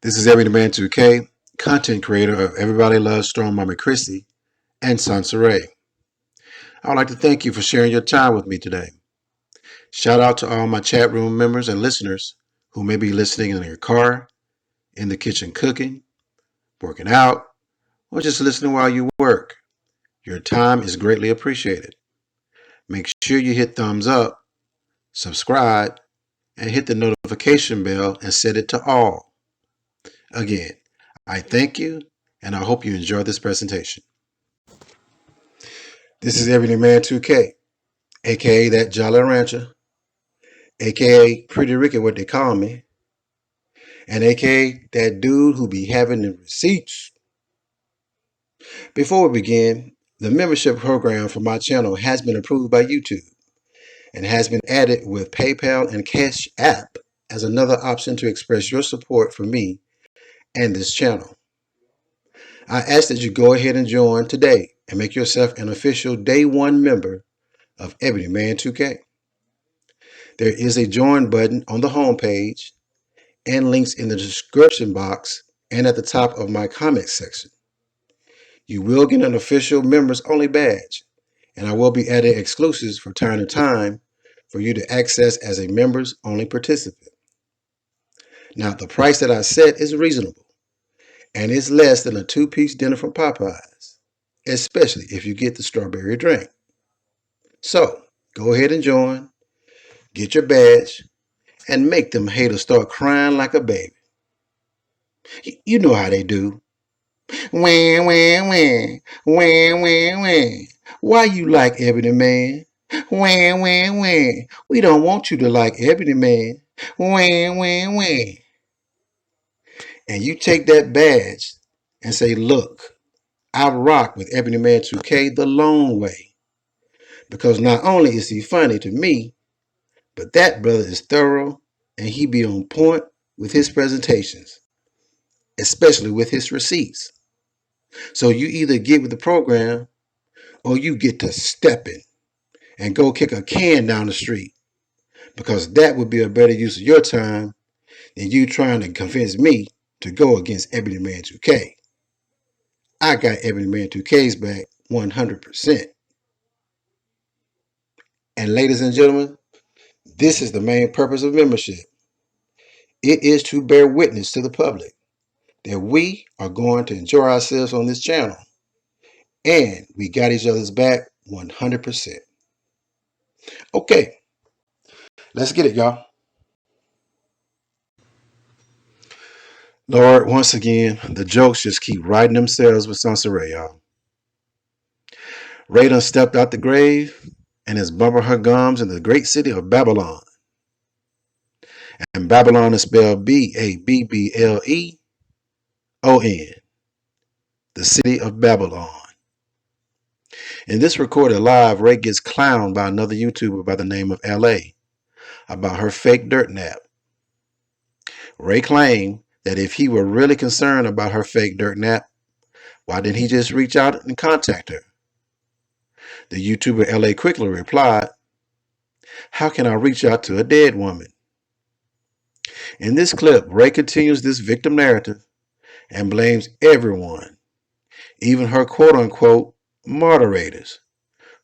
This is Everyday Man 2K, content creator of Everybody Loves Strong Mama Christie and SONCERAE. I would like to thank you for sharing your time with me today. Shout out to all my chat room members and listeners who may be listening in your car, in the kitchen cooking, working out, or just listening while you work. Your time is greatly appreciated. Make sure you hit thumbs up, subscribe, and hit the notification bell and set it to all. Again, I thank you and I hope you enjoy this presentation. This is Everyday Man 2K, aka that Jolly Rancher, aka Pretty Ricky, what they call me, and aka that dude who be having the receipts. Before we begin, the membership program for my channel has been approved by YouTube and has been added with PayPal and Cash App as another option to express your support for me and this channel. I ask that you go ahead and join today and make yourself an official Day 1 member of Everyday Man 2K. There is a join button on the homepage and links in the description box and at the top of my comments section. You will get an official members only badge, and I will be adding exclusives from time to time for you to access as a members only participant. Now, the price that I set is reasonable, and it's less than a 2-piece dinner from Popeyes, especially if you get the strawberry drink. So, go ahead and join, get your badge, and make them haters start crying like a baby. You know how they do. Wah, wah, wah. Wah, wah, wah. Why you like Ebony Man? Wah, wah, wah. We don't want you to like Ebony Man. Wah, wah, wah. And you take that badge and say, look, I rock with Ebony Man 2K the long way. Because not only is he funny to me, but that brother is thorough and he be on point with his presentations, especially with his receipts. So you either get with the program or you get to stepping and go kick a can down the street, because that would be a better use of your time than you trying to convince me to go against Ebony Man 2K. I got Ebony Man 2K's back 100%. And ladies and gentlemen, this is the main purpose of membership. It is to bear witness to the public that we are going to enjoy ourselves on this channel, and we got each other's back 100%. Okay, let's get it, y'all. Lord, once again, the jokes just keep writing themselves with SONCERAE, y'all. Ray done stepped out the grave and is bumping her gums in the great city of Babylon. And Babylon is spelled Babbleon, the city of Babylon. In this recorded live, Ray gets clowned by another YouTuber by the name of LA about her fake dirt nap. Ray claimed that if he were really concerned about her fake dirt nap, why didn't he just reach out and contact her? The YouTuber LA quickly replied, "How can I reach out to a dead woman?" In this clip, Ray continues this victim narrative and blames everyone, even her quote-unquote moderators,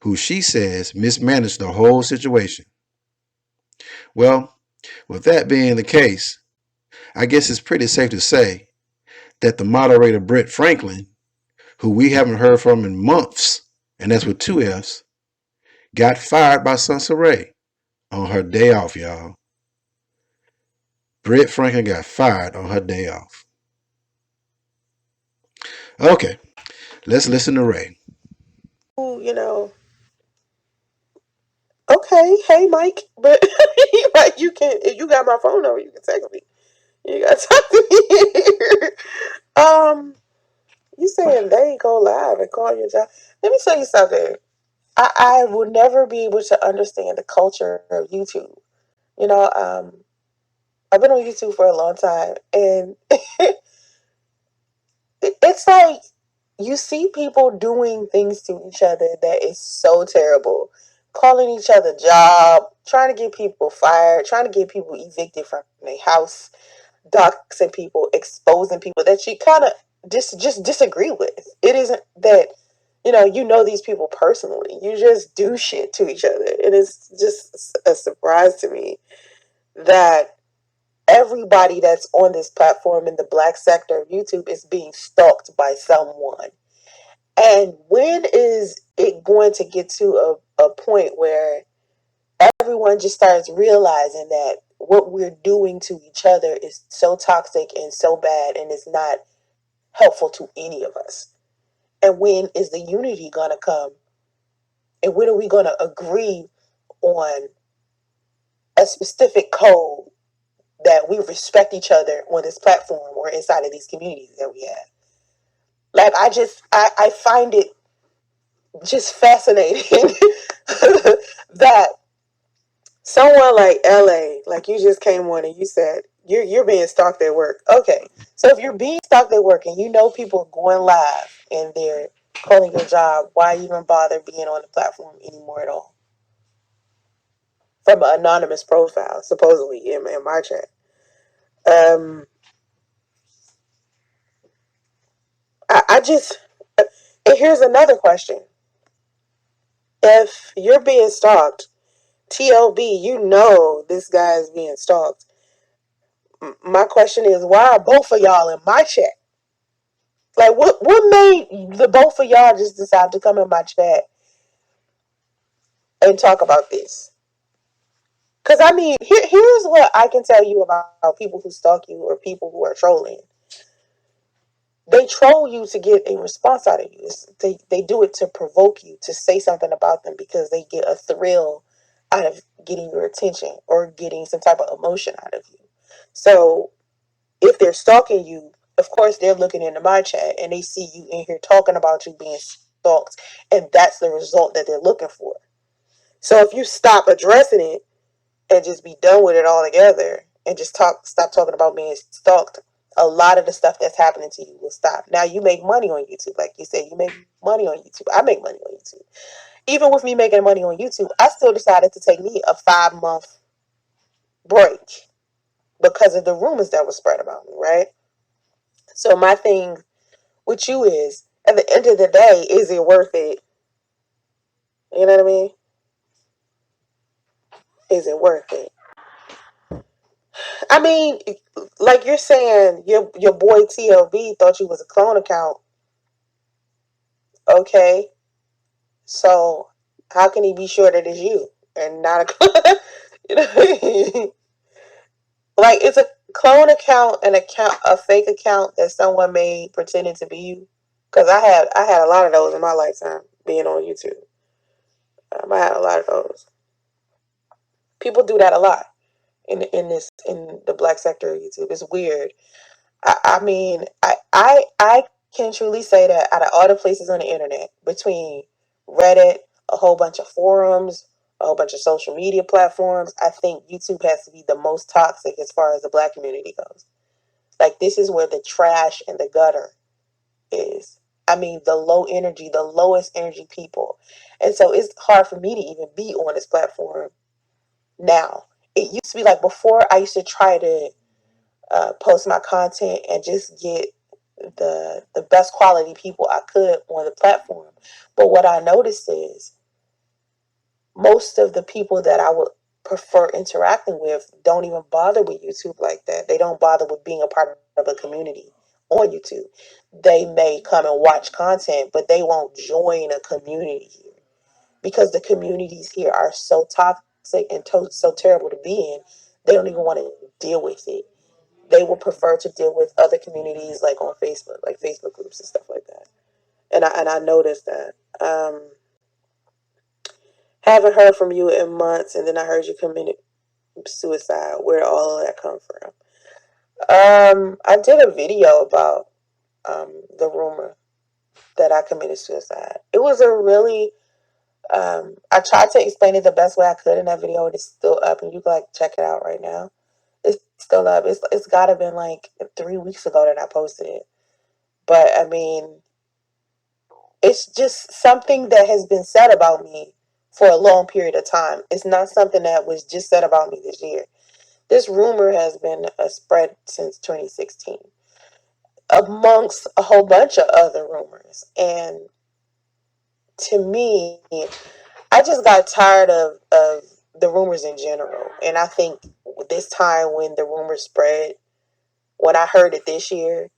who she says mismanaged the whole situation. Well, with that being the case, I guess it's pretty safe to say that the moderator BRIT Franklin, who we haven't heard from in months, and that's with 2 F's, got fired by SONCERAE on her day off, y'all. BRIT Franklin got fired on her day off. Okay, let's listen to Ray. You know, okay, hey Mike, but like you can, if you got my phone number, you can text me. You got to talk to me here. You saying they go live and call your job? Let me tell you something. I will never be able to understand the culture of YouTube. You know, I've been on YouTube for a long time, and it's like you see people doing things to each other that is so terrible. Calling each other job, trying to get people fired, trying to get people evicted from their house. doxing people, exposing people that you kind of just disagree with. It isn't that you know these people personally. You just do shit to each other. It is just a surprise to me that everybody that's on this platform in the black sector of YouTube is being stalked by someone. And when is it going to get to a point where everyone just starts realizing that what we're doing to each other is so toxic and so bad and is not helpful to any of us? And when is the unity going to come? And when are we going to agree on a specific code that we respect each other on this platform or inside of these communities that we have? Like, I find it just fascinating that someone like LA, like you just came on and you said you're being stalked at work. Okay, so if you're being stalked at work and you know people are going live and they're calling your job, why even bother being on the platform anymore at all? From an anonymous profile, supposedly in my chat. I just and here's another question: if you're being stalked, TLB, you know this guy is being stalked. My question is, why are both of y'all in my chat? Like, what made the both of y'all just decide to come in my chat and talk about this? Because I mean, here's what I can tell you about people who stalk you or people who are trolling. They troll you to get a response out of you. They do it to provoke you to say something about them because they get a thrill out of getting your attention or getting some type of emotion out of you. So if they're stalking you, of course they're looking into my chat and they see you in here talking about you being stalked, and that's the result that they're looking for. So if you stop addressing it and just be done with it altogether and just stop talking about being stalked, a lot of the stuff that's happening to you will stop. Now you make money on YouTube, like you said, you make money on YouTube. I make money on YouTube. Even with me making money on YouTube, I still decided to take me a 5-month break because of the rumors that were spread about me, right? So my thing with you is, at the end of the day, is it worth it? You know what I mean? Is it worth it? I mean, like you're saying, your boy TLV thought you was a clone account. Okay, so how can he be sure that it's you and not a clone? You know, like, it's a clone account, a fake account that someone made pretending to be you. Because I had a lot of those in my lifetime being on YouTube. I had a lot of those. People do that a lot in the black sector of YouTube. It's weird. I mean, I can truly say that out of all the places on the internet, between Reddit, a whole bunch of forums, a whole bunch of social media platforms, I think YouTube has to be the most toxic as far as the black community goes. Like, this is where the trash and the gutter is. I mean, the low energy, the lowest energy people. And so it's hard for me to even be on this platform now. It used to be like, before, I used to try to post my content and just get the best quality people I could on the platform. But what I noticed is most of the people that I would prefer interacting with don't even bother with YouTube like that. They don't bother with being a part of a community on YouTube. They may come and watch content, but they won't join a community here because the communities here are so toxic and so terrible to be in. They don't even want to deal with it. They will prefer to deal with other communities, like on Facebook, like Facebook groups and stuff like that. And I noticed that. Haven't heard from you in months, and then I heard you committed suicide. Where did all of that come from? I did a video about the rumor that I committed suicide. It was a really I tried to explain it the best way I could in that video. It's still up, and you can like check it out right now. It's still up. It's gotta been like 3 weeks ago that I posted it. But I mean, it's just something that has been said about me for a long period of time. It's not something that was just said about me this year. This rumor has been spread since 2016, amongst a whole bunch of other rumors. And to me, I just got tired of the rumors in general. And I think this time when the rumors spread, when I heard it this year,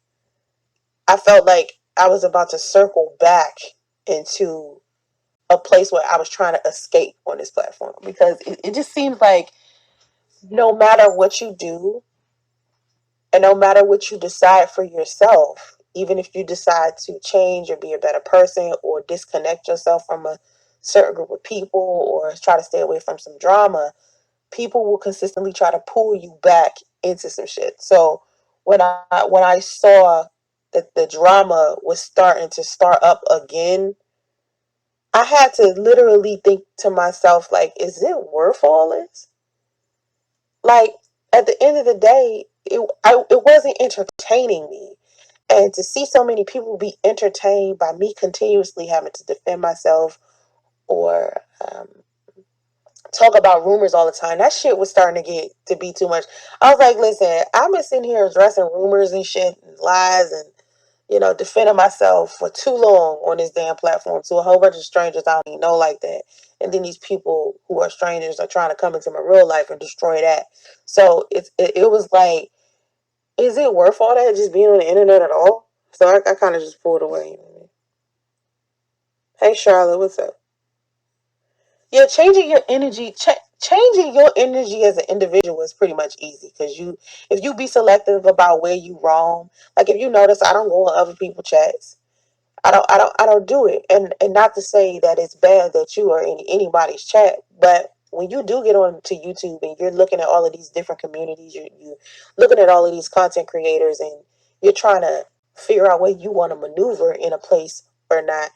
I felt like I was about to circle back into a place where I was trying to escape on this platform, because it just seems like no matter what you do, and no matter what you decide for yourself, even if you decide to change or be a better person or disconnect yourself from a certain group of people or try to stay away from some drama, people will consistently try to pull you back into some shit. So when I saw that the drama was starting to start up again, I had to literally think to myself, like, is it worth all this? Like, at the end of the day, it wasn't entertaining me. And to see so many people be entertained by me continuously having to defend myself or talk about rumors all the time, that shit was starting to get to be too much. I was like, listen, I've been sitting here addressing rumors and shit and lies and, defending myself for too long on this damn platform to a whole bunch of strangers I don't even know like that. And then these people who are strangers are trying to come into my real life and destroy that. So it was like, is it worth all that, just being on the internet at all? So I kind of just pulled away. Hey, Charlotte, what's up? Yeah, changing your energy as an individual is pretty much easy, because if you be selective about where you roam, like if you notice, I don't go on other people's chats. I don't do it. And not to say that it's bad that you are in anybody's chat, but when you do get on to YouTube and you're looking at all of these different communities, you're looking at all of these content creators, and you're trying to figure out where you want to maneuver in a place or not,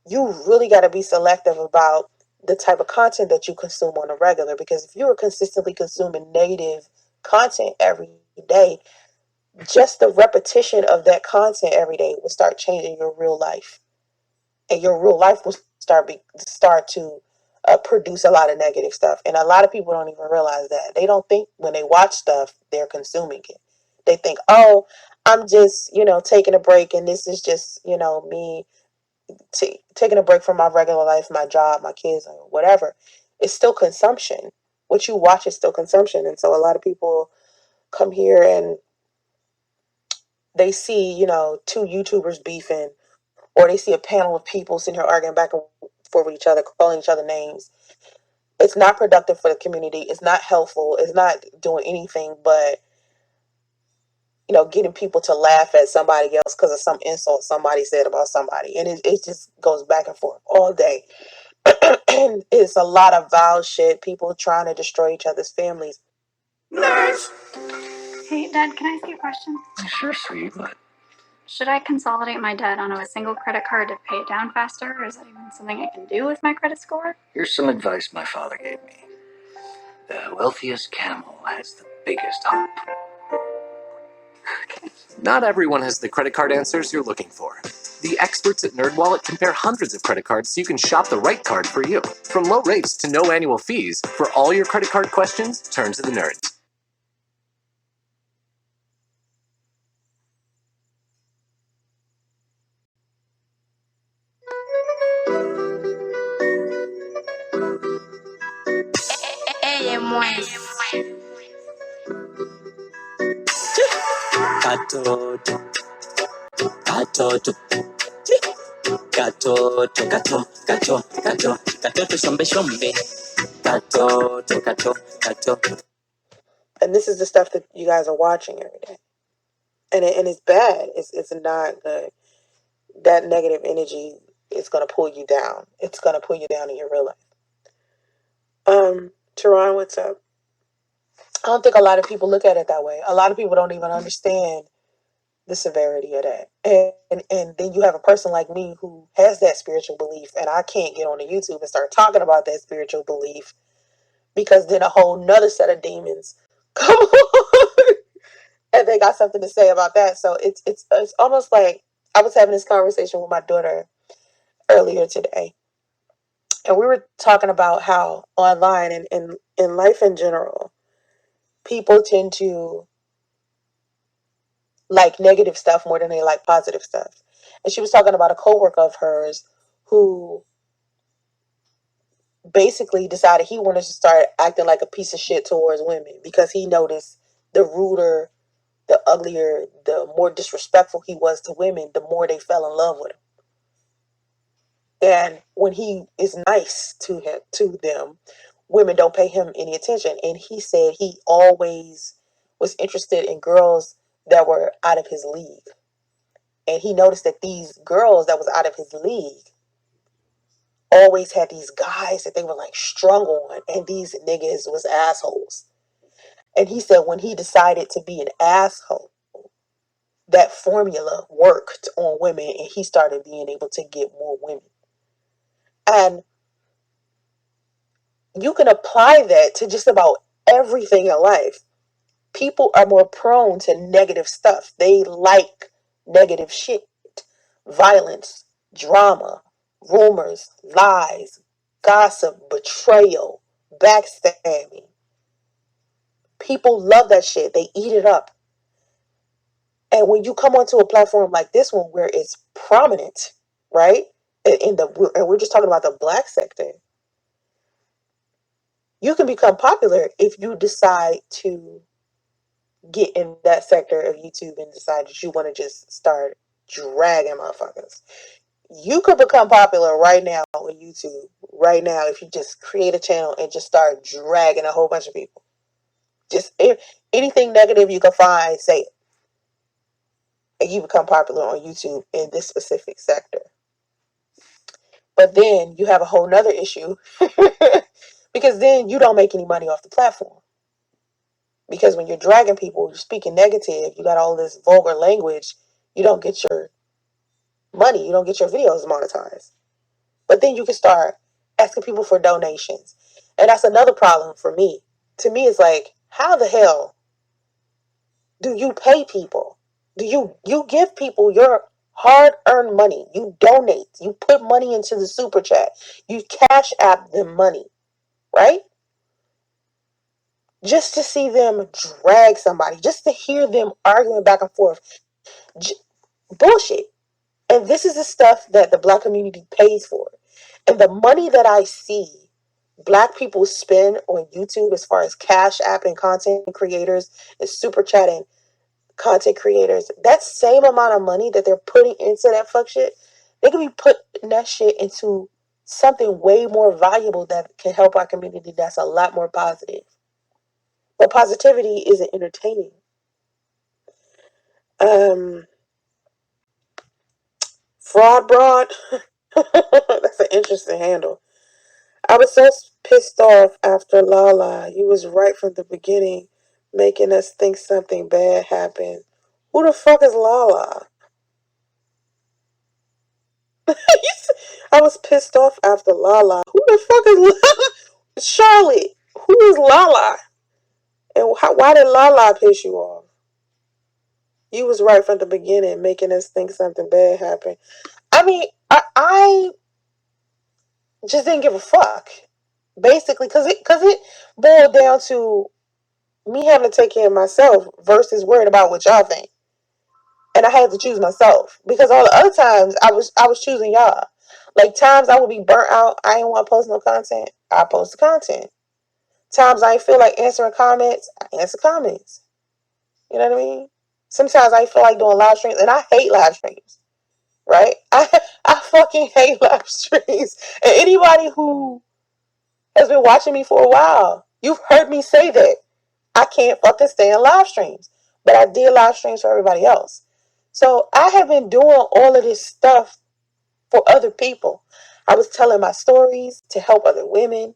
you really got to be selective about the type of content that you consume on a regular. Because if you are consistently consuming negative content every day, just the repetition of that content every day will start changing your real life, and your real life will start to produce a lot of negative stuff. And a lot of people don't even realize that. They don't think when they watch stuff they're consuming it. They think, oh, I'm just taking a break, and this is just me taking a break from my regular life, my job, my kids, or whatever. It's still consumption. What you watch is still consumption. And so a lot of people come here and they see two YouTubers beefing, or they see a panel of people sitting here arguing back and forth with each other, calling each other names. It's not productive for the community. It's not helpful. It's not doing anything but, getting people to laugh at somebody else because of some insult somebody said about somebody. And it just goes back and forth all day. And it's a lot of vile shit. People trying to destroy each other's families. Nerds! Hey, Dad, can I ask you a question? Sure, sweet. What? Should I consolidate my debt onto a single credit card to pay it down faster, or is that even something I can do with my credit score? Here's some advice my father gave me. The wealthiest camel has the biggest hump. Okay. Not everyone has the credit card answers you're looking for. The experts at NerdWallet compare hundreds of credit cards so you can shop the right card for you. From low rates to no annual fees, for all your credit card questions, turn to the nerds. Katoto, katoto, katoto, katoto, shombe, shombe, katoto. And this is the stuff that you guys are watching every day. And it's bad. It's not good. That negative energy is going to pull you down. It's going to pull you down in your real life. Teron, what's up? I don't think a lot of people look at it that way. A lot of people don't even understand the severity of that. And then you have a person like me who has that spiritual belief, and I can't get on the YouTube and start talking about that spiritual belief, because then a whole nother set of demons come on and they got something to say about that. So it's almost like I was having this conversation with my daughter earlier today, and we were talking about how online and in life in general, people tend to like negative stuff more than they like positive stuff. And she was talking about a coworker of hers who basically decided he wanted to start acting like a piece of shit towards women because he noticed the ruder, the uglier, the more disrespectful he was to women, the more they fell in love with him. And when he is nice to them, women don't pay him any attention. And he said he always was interested in girls that were out of his league. And he noticed that these girls that was out of his league always had these guys that they were like strung on, and these niggas was assholes. And he said when he decided to be an asshole, that formula worked on women and he started being able to get more women. And you can apply that to just about everything in life. People are more prone to negative stuff. They like negative shit. Violence, drama, rumors, lies, gossip, betrayal, backstabbing. People love that shit. They eat it up. And when you come onto a platform like this one where it's prominent, right? And we're just talking about the black sector. You can become popular if you decide to get in that sector of YouTube and decide that you want to just start dragging motherfuckers. You could become popular right now on YouTube, right now, if you just create a channel and just start dragging a whole bunch of people. Just anything negative you can find, say it. And you become popular on YouTube in this specific sector. But then you have a whole nother issue because then you don't make any money off the platform. Because when you're dragging people, you're speaking negative, you got all this vulgar language, you don't get your money, you don't get your videos monetized. But then you can start asking people for donations. And that's another problem for me. To me, it's like, how the hell do you pay people? Do you give people your hard-earned money? You donate. You put money into the super chat. You cash app them money, right? Just to see them drag somebody. Just to hear them arguing back and forth. Bullshit. And this is the stuff that the black community pays for. And the money that I see black people spend on YouTube as far as cash app and content creators and super chatting content creators, that same amount of money that they're putting into that fuck shit, they could be putting that shit into something way more valuable that can help our community that's a lot more positive. But positivity isn't entertaining. Fraud broad. That's an interesting handle. I was so pissed off after Lala. You was right from the beginning, making us think something bad happened. Who the fuck is Lala? I was pissed off after Lala. Who the fuck is Lala? Charlotte. Who is Lala? And why did Lala piss you off? You was right from the beginning, making us think something bad happened. I mean, I just didn't give a fuck. Basically, because it boiled down to me having to take care of myself versus worrying about what y'all think. And I had to choose myself because all the other times I was choosing y'all. Like times I would be burnt out, I didn't want to post no content, I post the content. Times I feel like answering comments, I answer comments. You know what I mean? Sometimes I feel like doing live streams, and I hate live streams. Right? I fucking hate live streams. And anybody who has been watching me for a while, you've heard me say that. I can't fucking stand live streams. But I did live streams for everybody else. So I have been doing all of this stuff for other people. I was telling my stories to help other women.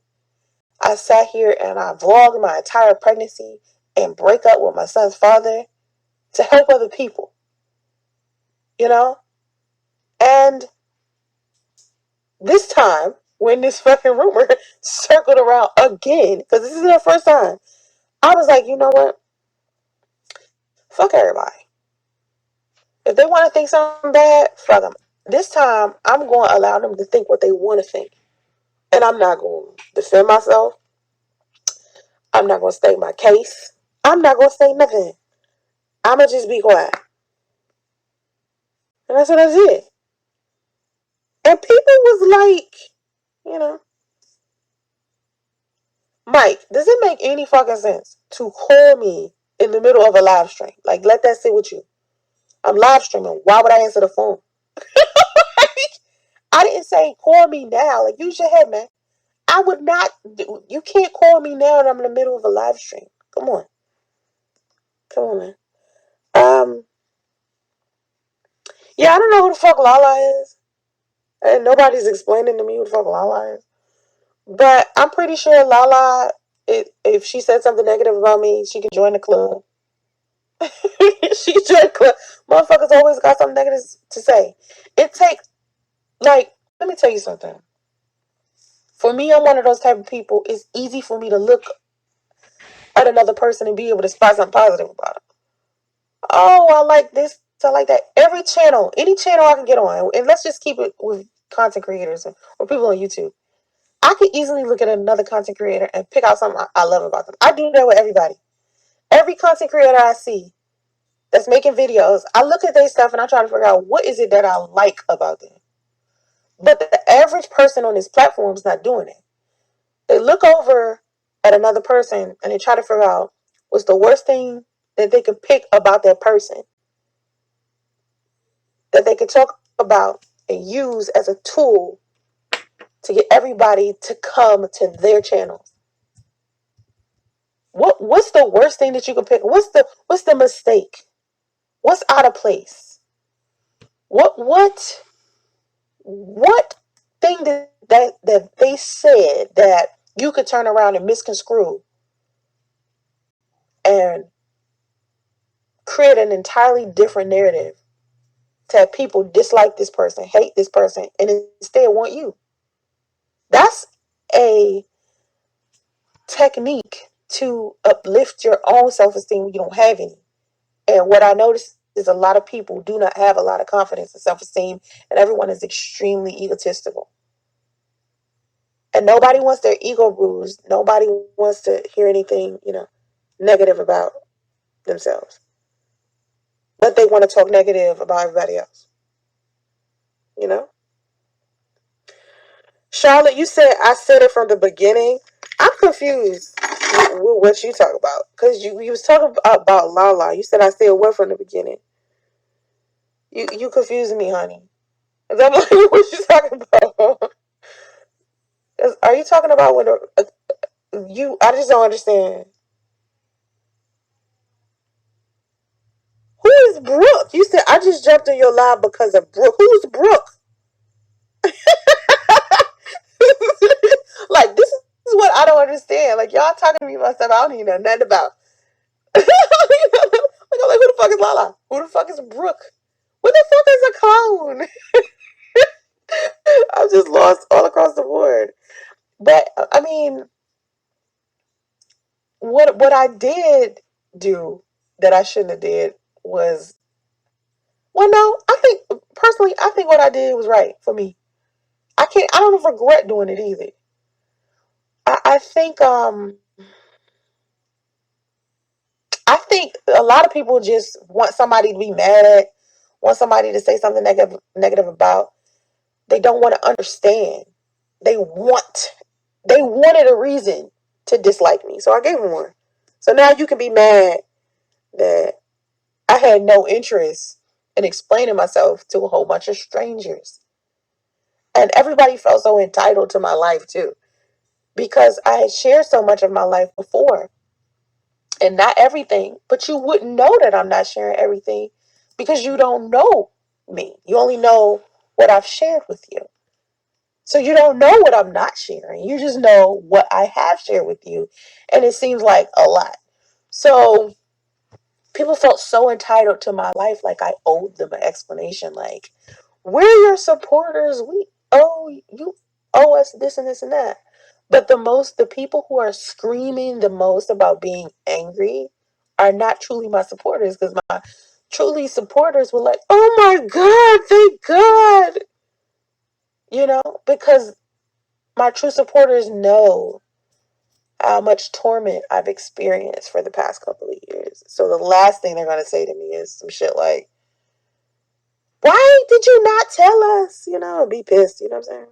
I sat here and I vlogged my entire pregnancy and break up with my son's father to help other people. You know? And this time, when this fucking rumor circled around again, because this isn't the first time, I was like, you know what? Fuck everybody. If they want to think something bad, fuck them. This time, I'm going to allow them to think what they want to think. And I'm not going to defend myself. I'm not going to state my case. I'm not gonna say nothing. I'ma just be quiet. And that's what I did. And people was like, you know, Mike, does it make any fucking sense to call me in the middle of a live stream? Like, let that sit with you. I'm live streaming. Why would I answer the phone? I didn't say call me now. Like, use your head, man. I would not. You can't call me now and I'm in the middle of a live stream. Come on. Come on, man. Yeah, I don't know who the fuck Lala is. And nobody's explaining to me who the fuck Lala is. But I'm pretty sure Lala, if she said something negative about me, she can join the club. She can join the club. Motherfuckers always got something negative to say. It takes, like, let me tell you something. For me, I'm one of those type of people. It's easy for me to look at another person and be able to spot something positive about it. Oh, I like this. I like that. Every channel, any channel I can get on, and let's just keep it with content creators or people on YouTube. I could easily look at another content creator and pick out something I love about them. I do that with everybody. Every content creator I see that's making videos, I look at their stuff and I try to figure out what is it that I like about them. But the average person on this platform is not doing it. They look over at another person and they try to figure out what's the worst thing that they can pick about that person that they can talk about and use as a tool to get everybody to come to their channels. What's the worst thing that you can pick? What's the mistake? What's out of place? What thing that they said that you could turn around and misconstrue and create an entirely different narrative to have people dislike this person, hate this person, and instead want you? That's a technique to uplift your own self-esteem when you don't have any. And what I noticed is a lot of people do not have a lot of confidence and self-esteem, and everyone is extremely egotistical. And nobody wants their ego bruised. Nobody wants to hear anything, negative about themselves. But they want to talk negative about everybody else. Charlotte, you said I said it from the beginning. I'm confused with what you talk about. Because you was talking about Lala. You said I said what from the beginning. You confused me, honey. I'm like, what you talking about? Are you talking about when I just don't understand. Who is Brooke? You said I just jumped in your live because of Brooke. Who's Brooke? Like, this is what I don't understand. Like, y'all talking to me about stuff I don't even know nothing about. Like, I'm like, who the fuck is Lala? Who the fuck is Brooke? What the fuck is a clone? I'm just lost all across the board. But I mean, what I did do that I shouldn't have did was, well, no, I think what I did was right for me. I don't regret doing it either. I think a lot of people just want somebody to be mad at, want somebody to say something negative about. They don't want to understand. They wanted a reason to dislike me, so I gave them one. So now you can be mad that I had no interest in explaining myself to a whole bunch of strangers. And everybody felt so entitled to my life too, because I had shared so much of my life before. And not everything, but you wouldn't know that I'm not sharing everything because you don't know me. You only know what I've shared with you. So you don't know what I'm not sharing. You just know what I have shared with you. And it seems like a lot. So people felt so entitled to my life, like I owed them an explanation. Like, we're your supporters. You owe us this and this and that. But the people who are screaming the most about being angry are not truly my supporters, because my truly supporters were like, oh my God, thank God. Because my true supporters know how much torment I've experienced for the past couple of years. So the last thing they're going to say to me is some shit like, why did you not tell us? You know, be pissed. You know what I'm saying?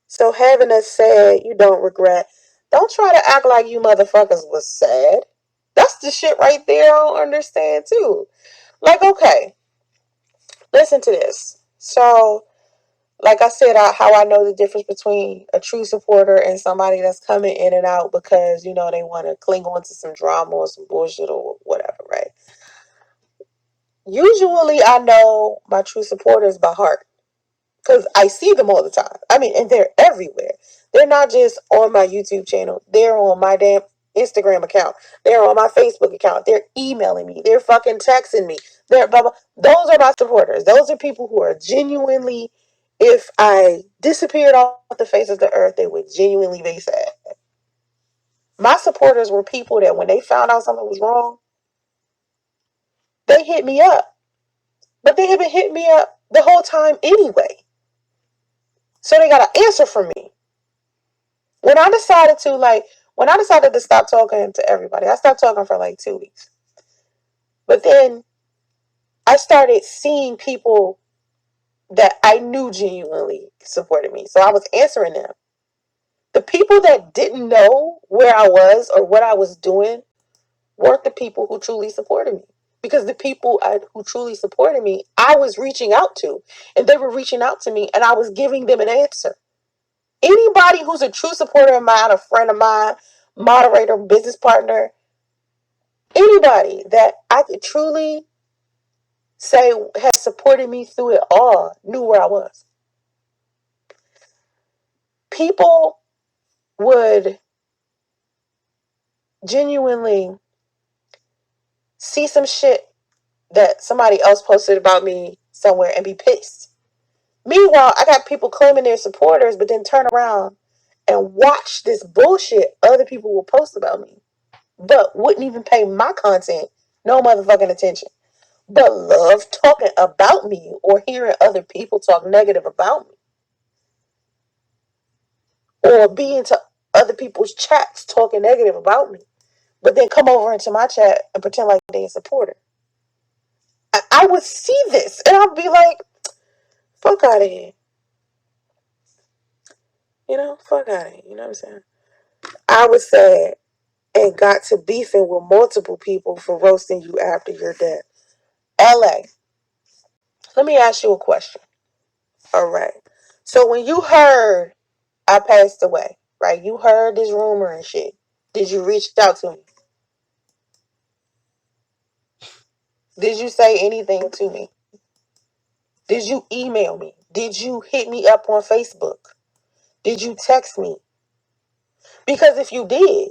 So having us sad, you don't regret. Don't try to act like you motherfuckers was sad. That's the shit right there I don't understand too. Like, okay, listen to this. So, like I said, how I know the difference between a true supporter and somebody that's coming in and out because, you know, they want to cling on to some drama or some bullshit or whatever, right? Usually I know my true supporters by heart because I see them all the time. I mean, and they're everywhere. They're not just on my YouTube channel. They're on my damn Instagram account. They're on my Facebook account. They're emailing me. They're fucking texting me. They're blah, blah. Those are my supporters. Those are people who are genuinely, if I disappeared off the face of the earth, they would genuinely be sad. My supporters were people that when they found out something was wrong, they hit me up. But they have been hitting me up the whole time anyway. So they got an answer from me. When I decided to stop talking to everybody, I stopped talking for like 2 weeks. But then I started seeing people that I knew genuinely supported me. So I was answering them. The people that didn't know where I was or what I was doing weren't the people who truly supported me. Because the people who truly supported me, I was reaching out to. And they were reaching out to me and I was giving them an answer. Anybody who's a true supporter of mine, a friend of mine, moderator, business partner, anybody that I could truly say has supported me through it all knew where I was. People would genuinely see some shit that somebody else posted about me somewhere and be pissed. Meanwhile, I got people claiming they're supporters, but then turn around and watch this bullshit other people will post about me, but wouldn't even pay my content no motherfucking attention, but love talking about me or hearing other people talk negative about me, or be into other people's chats talking negative about me, but then come over into my chat and pretend like they a supporter. I would see this and I'd be like, fuck out of here. You know, fuck out of here. You know what I'm saying? I was sad and got to beefing with multiple people for roasting you after your death. LA, let me ask you a question. All right. So when you heard I passed away, right? You heard this rumor and shit. Did you reach out to me? Did you say anything to me? Did you email me? Did you hit me up on Facebook? Did you text me? Because if you did,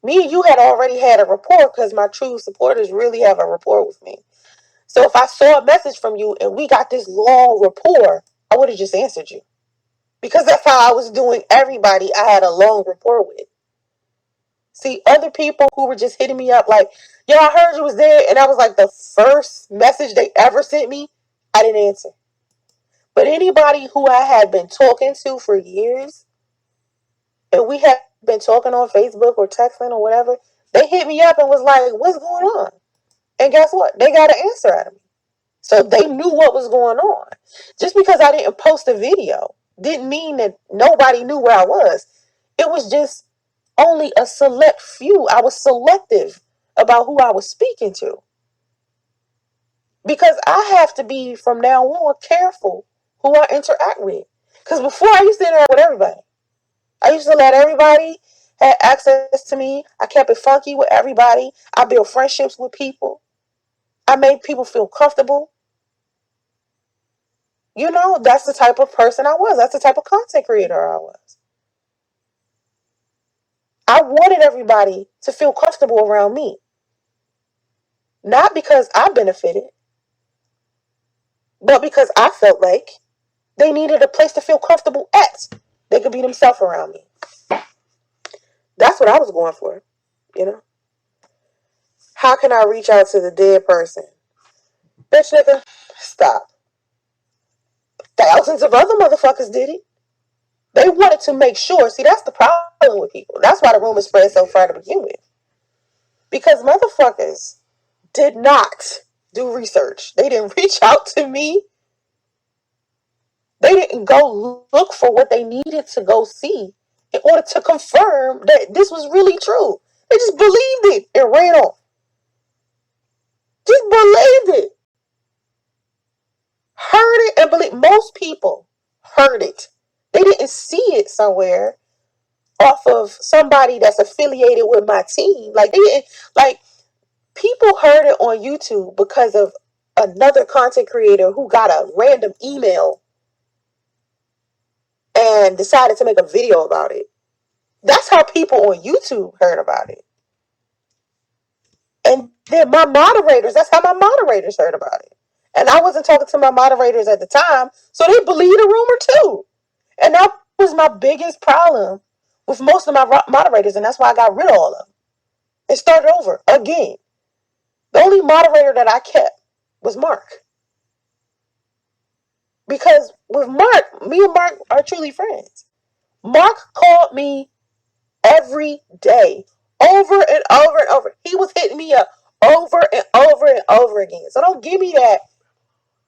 me and you had already had a rapport because my true supporters really have a rapport with me. So if I saw a message from you and we got this long rapport, I would have just answered you. Because that's how I was doing everybody I had a long rapport with. See, other people who were just hitting me up like, yo, I heard you was there. And that was like the first message they ever sent me. I didn't answer. But anybody who I had been talking to for years, and we had been talking on Facebook or texting or whatever, they hit me up and was like, what's going on? And guess what? They got an answer out of me. So they knew what was going on. Just because I didn't post a video didn't mean that nobody knew where I was. It was just only a select few. I was selective about who I was speaking to. Because I have to be, from now on, careful who I interact with. Because before I used to interact with everybody. I used to let everybody have access to me. I kept it funky with everybody. I built friendships with people. I made people feel comfortable. You know, that's the type of person I was. That's the type of content creator I was. I wanted everybody to feel comfortable around me. Not because I benefited, but because I felt like they needed a place to feel comfortable at. They could be themselves around me. That's what I was going for, you know? How can I reach out to the dead person? Bitch, nigga, stop. Thousands of other motherfuckers did it. They wanted to make sure. See, that's the problem with people. That's why the rumor spread so far to begin with. Because motherfuckers did not do research. They didn't reach out to me. They didn't go look for what they needed to go see in order to confirm that this was really true. They just believed it and ran off. Just believed it. Heard it and believed. Most people heard it. They didn't see it somewhere off of somebody that's affiliated with my team. Like, they didn't, like, people heard it on YouTube because of another content creator who got a random email and decided to make a video about it. That's how people on YouTube heard about it. And then my moderators, that's how my moderators heard about it. And I wasn't talking to my moderators at the time, so they believed the rumor too. And that was my biggest problem with most of my moderators, and that's why I got rid of all of them. It started over again. The only moderator that I kept was Mark. Because with Mark, me and Mark are truly friends. Mark called me every day, over and over and over. He was hitting me up over and over and over again. So don't give me that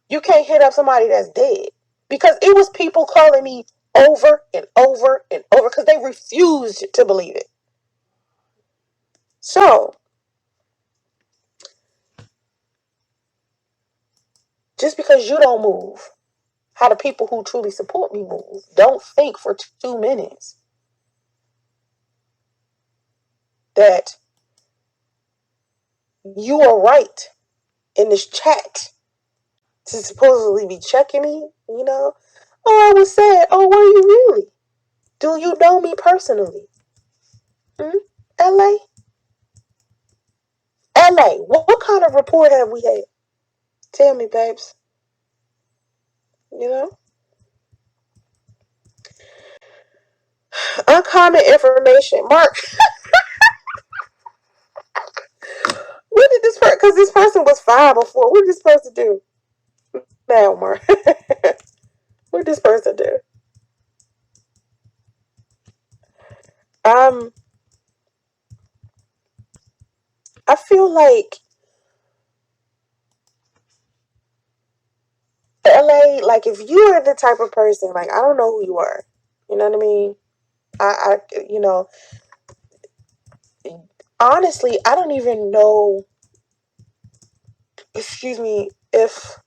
you can't hit up somebody that's dead. Because it was people calling me over and over and over because they refused to believe it. So, just because you don't move, how the people who truly support me move, don't think for 2 minutes that you are right in this chat to supposedly be checking me, you know. Oh, I was sad. Oh, were you really? Do you know me personally? LA? LA, what kind of report have we had? Tell me, babes. You know? Uncommon information. Mark, what did this person, because this person was fine before. What did this person do? Now, Mark. What did this person do? I feel like LA, like, if you are the type of person, like, I don't know who you are. You know what I mean? You know, honestly, I don't even know, excuse me, if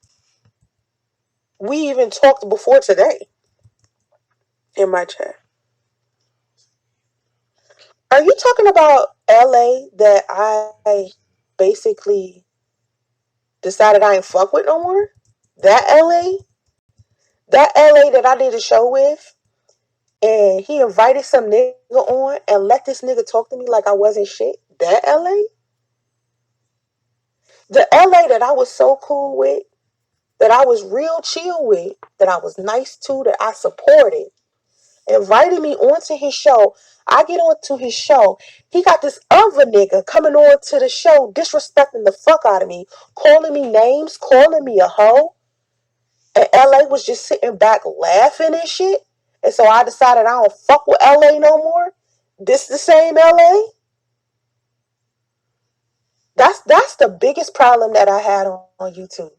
we even talked before today in my chat. Are you talking about LA that I basically decided I ain't fuck with no more? That LA? That LA that I did a show with, and he invited some nigga on and let this nigga talk to me like I wasn't shit? That LA? The LA that I was so cool with, that I was real chill with, that I was nice to, that I supported, invited me onto his show. I get on to his show. He got this other nigga coming on to the show, disrespecting the fuck out of me, calling me names, calling me a hoe. And LA was just sitting back laughing and shit. And so I decided I don't fuck with LA no more. This the same LA? That's the biggest problem that I had on YouTube.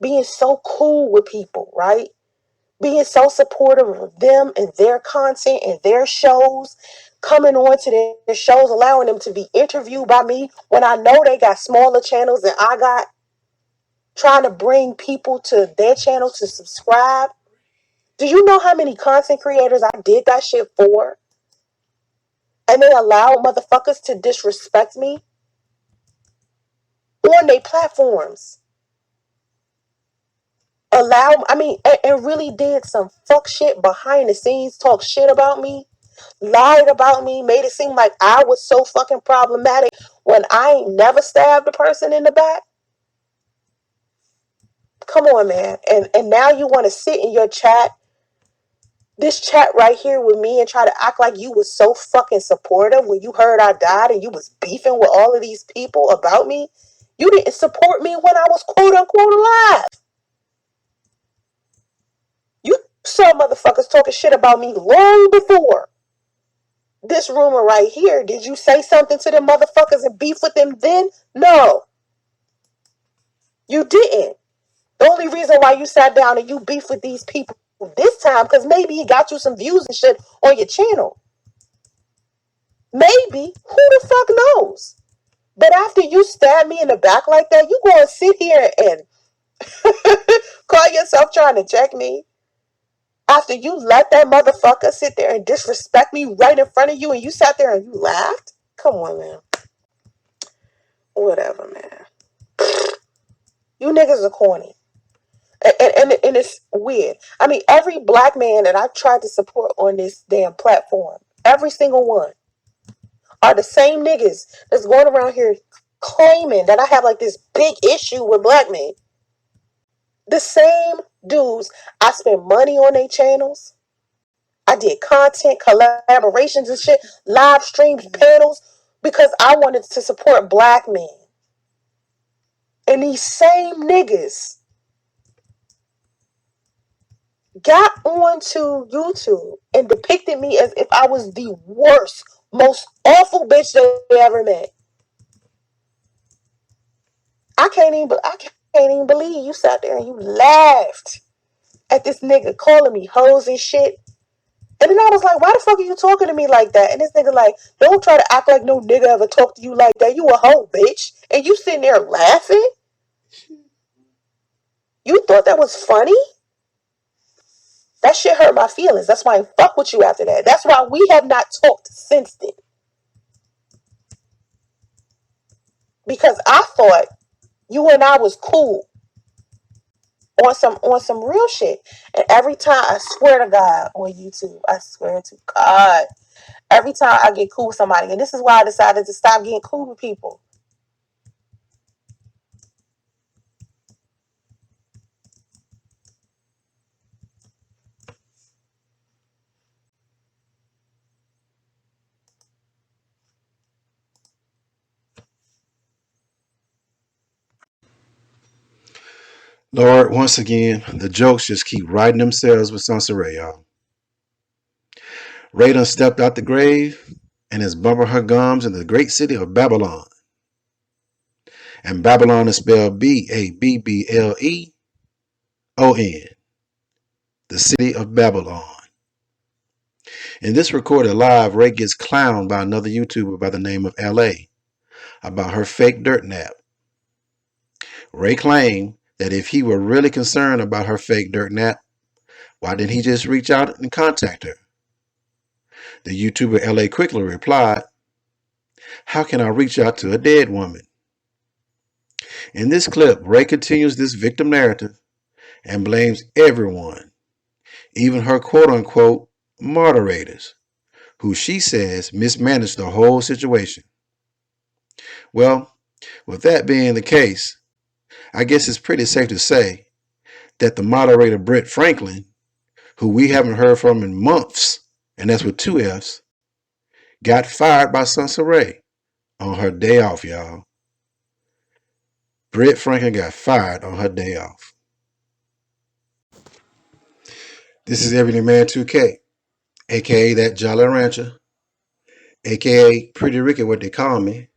Being so cool with people, right? Being so supportive of them and their content and their shows, coming on to their shows, allowing them to be interviewed by me when I know they got smaller channels than I got, trying to bring people to their channel to subscribe. Do you know how many content creators I did that shit for? And they allow motherfuckers to disrespect me on their platforms. And really did some fuck shit behind the scenes, talk shit about me, lied about me, made it seem like I was so fucking problematic when I ain't never stabbed a person in the back. Come on, man. And now you want to sit in your chat, this chat right here with me, and try to act like you was so fucking supportive when you heard I died and you was beefing with all of these people about me. You didn't support me when I was quote unquote alive. Some motherfuckers talking shit about me long before this rumor right here. Did you say something to them motherfuckers and beef with them then? No, you didn't. The only reason why you sat down and you beef with these people this time, because maybe he got you some views and shit on your channel. Maybe. Who the fuck knows? But after you stab me in the back like that, you gonna sit here and call yourself trying to check me? After you let that motherfucker sit there and disrespect me right in front of you and you sat there and you laughed? Come on, man. Whatever, man. You niggas are corny. And it's weird. I mean, every black man that I've tried to support on this damn platform, every single one, are the same niggas that's going around here claiming that I have like this big issue with black men. The same dudes. I spend money on their channels. I did content, collaborations and shit, live streams, panels, because I wanted to support black men. And these same niggas got onto YouTube and depicted me as if I was the worst, most awful bitch they ever met. I can't even believe you sat there and you laughed at this nigga calling me hoes and shit. And then I was like, why the fuck are you talking to me like that? And this nigga like, don't try to act like no nigga ever talked to you like that. You a hoe, bitch. And you sitting there laughing? You thought that was funny? That shit hurt my feelings. That's why I fuck with you after that. That's why we have not talked since then. Because I thought you and I was cool on some real shit. And every time, I swear to God, on YouTube, I swear to God, every time I get cool with somebody, and this is why I decided to stop getting cool with people. Lord, once again, the jokes just keep writing themselves with SONCERAE, y'all. Ray done stepped out the grave and is bumping her gums in the great city of Babylon. And Babylon is spelled BABBLEON, the city of Babylon. In this recorded live, Ray gets clowned by another YouTuber by the name of LA about her fake dirt nap. Ray claimed that if he were really concerned about her fake dirt nap, why didn't he just reach out and contact her? The YouTuber LA quickly replied, how can I reach out to a dead woman? In this clip, Ray continues this victim narrative and blames everyone, even her quote-unquote moderators, who she says mismanaged the whole situation. Well, with that being the case, I guess it's pretty safe to say that the moderator BRIT Franklin, who we haven't heard from in months, and that's with 2 F's, got fired by SONCERAE on her day off, y'all. BRIT Franklin got fired on her day off. This is Everyday Man 2K, aka that Jolly Rancher, aka Pretty Ricky, what they call me,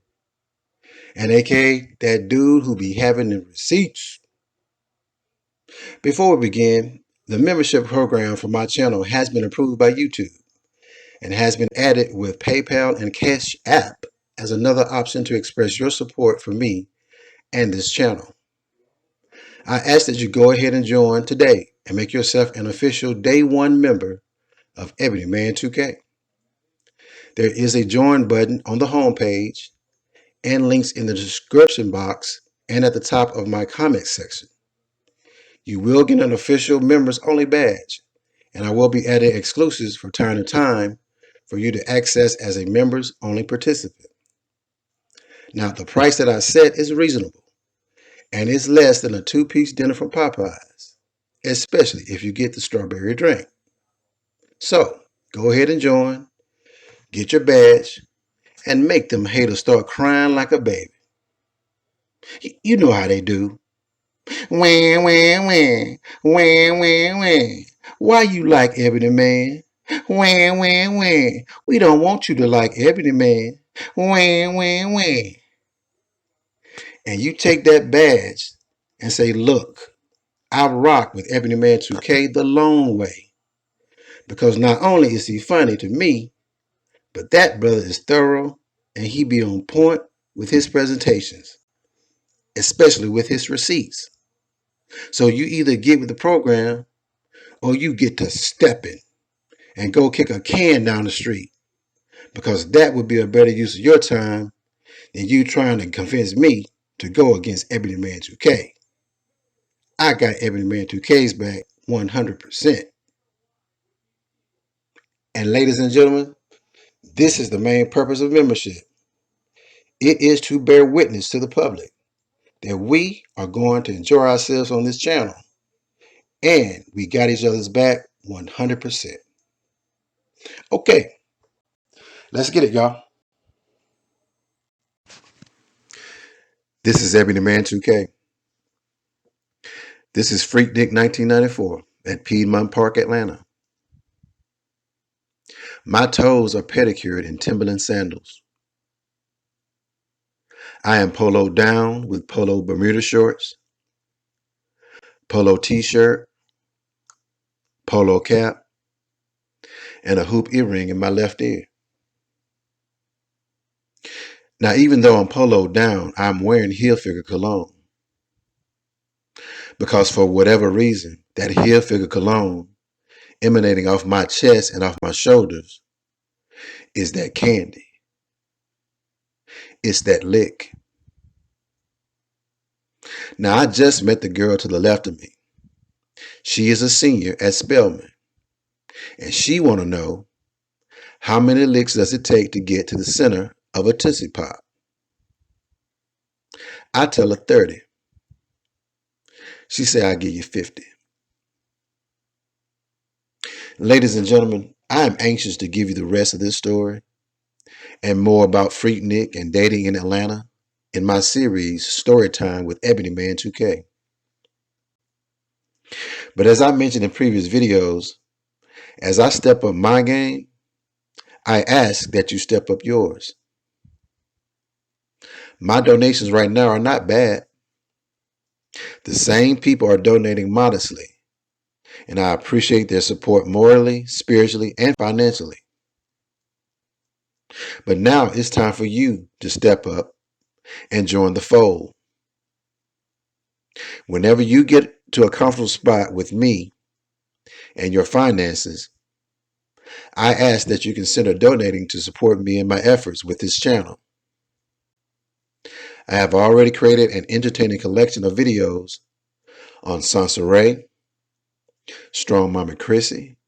and aka that dude who be having the receipts. Before we begin, the membership program for my channel has been approved by YouTube and has been added with PayPal and Cash App as another option to express your support for me and this channel. I ask that you go ahead and join today and make yourself an official Day 1 member of Everyday Man 2K. There is a join button on the homepage and links in the description box and at the top of my comment section. You will get an official members only badge, and I will be adding exclusives from time to time for you to access as a members only participant. Now, the price that I set is reasonable, and it's less than a 2-piece dinner from Popeyes, especially if you get the strawberry drink. So, go ahead and join, get your badge, and make them haters start crying like a baby. You know how they do. Wah, wah, wah, wah, wah, wah, Why you like Ebony Man? Wham, wham, wham. We don't want you to like Ebony Man. Wham, wham, wham. And you take that badge and say, look, I rock with Ebony Man 2K the long way. Because not only is he funny to me, but that brother is thorough and he be on point with his presentations, especially with his receipts. So you either get with the program or you get to stepping and go kick a can down the street, because that would be a better use of your time than you trying to convince me to go against Ebony Man 2K. I got Ebony Man 2K's back 100%. And ladies and gentlemen, this is the main purpose of membership. It is to bear witness to the public that we are going to enjoy ourselves on this channel. And we got each other's back 100%. Okay, let's get it, y'all. This is Ebony Man 2K. This is Freaknik 1994 at Piedmont Park, Atlanta. My toes are pedicured in Timberland sandals. I am poloed down with polo Bermuda shorts, polo t-shirt, polo cap, and a hoop earring in my left ear. Now, even though I'm poloed down, I'm wearing heel figure cologne. Because for whatever reason, that heel figure cologne emanating off my chest and off my shoulders is that candy. It's that lick. Now, I just met the girl to the left of me. She is a senior at Spelman, and she want to know, how many licks does it take to get to the center of a Tootsie Pop? I tell her 30. She say, I'll give you 50. Ladies and gentlemen, I am anxious to give you the rest of this story and more about Freaknik and dating in Atlanta in my series, Storytime with Ebony Man 2K. But as I mentioned in previous videos, as I step up my game, I ask that you step up yours. My donations right now are not bad. The same people are donating modestly, and I appreciate their support morally, spiritually, and financially. But now it's time for you to step up and join the fold. Whenever you get to a comfortable spot with me and your finances, I ask that you consider donating to support me in my efforts with this channel. I have already created an entertaining collection of videos on SONCERAE, Strong Mama Chrissy,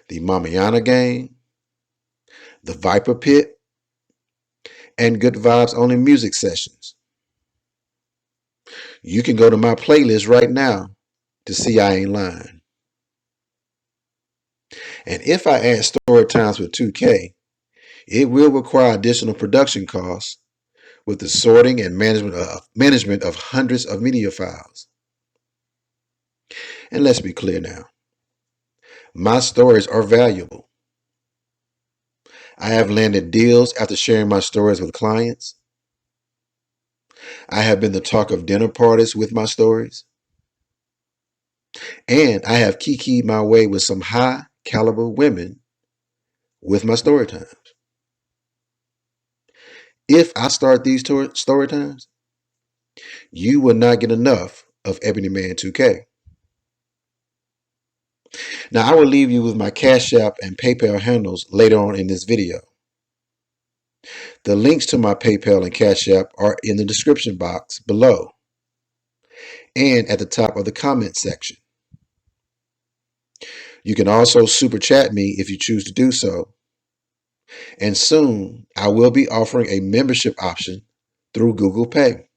the Mamiana Gang, the Viper Pit, and Good Vibes Only music sessions. You can go to my playlist right now to see I ain't lying. And if I add story times with 2K, it will require additional production costs with the sorting and management of hundreds of media files. And let's be clear now. My stories are valuable. I have landed deals after sharing my stories with clients. I have been the talk of dinner parties with my stories. And I have kikied my way with some high caliber women with my story times. If I start these story times, you will not get enough of Ebony Man 2K. Now, I will leave you with my Cash App and PayPal handles later on in this video. The links to my PayPal and Cash App are in the description box below and at the top of the comment section. You can also super chat me if you choose to do so. And soon, I will be offering a membership option through Google Pay.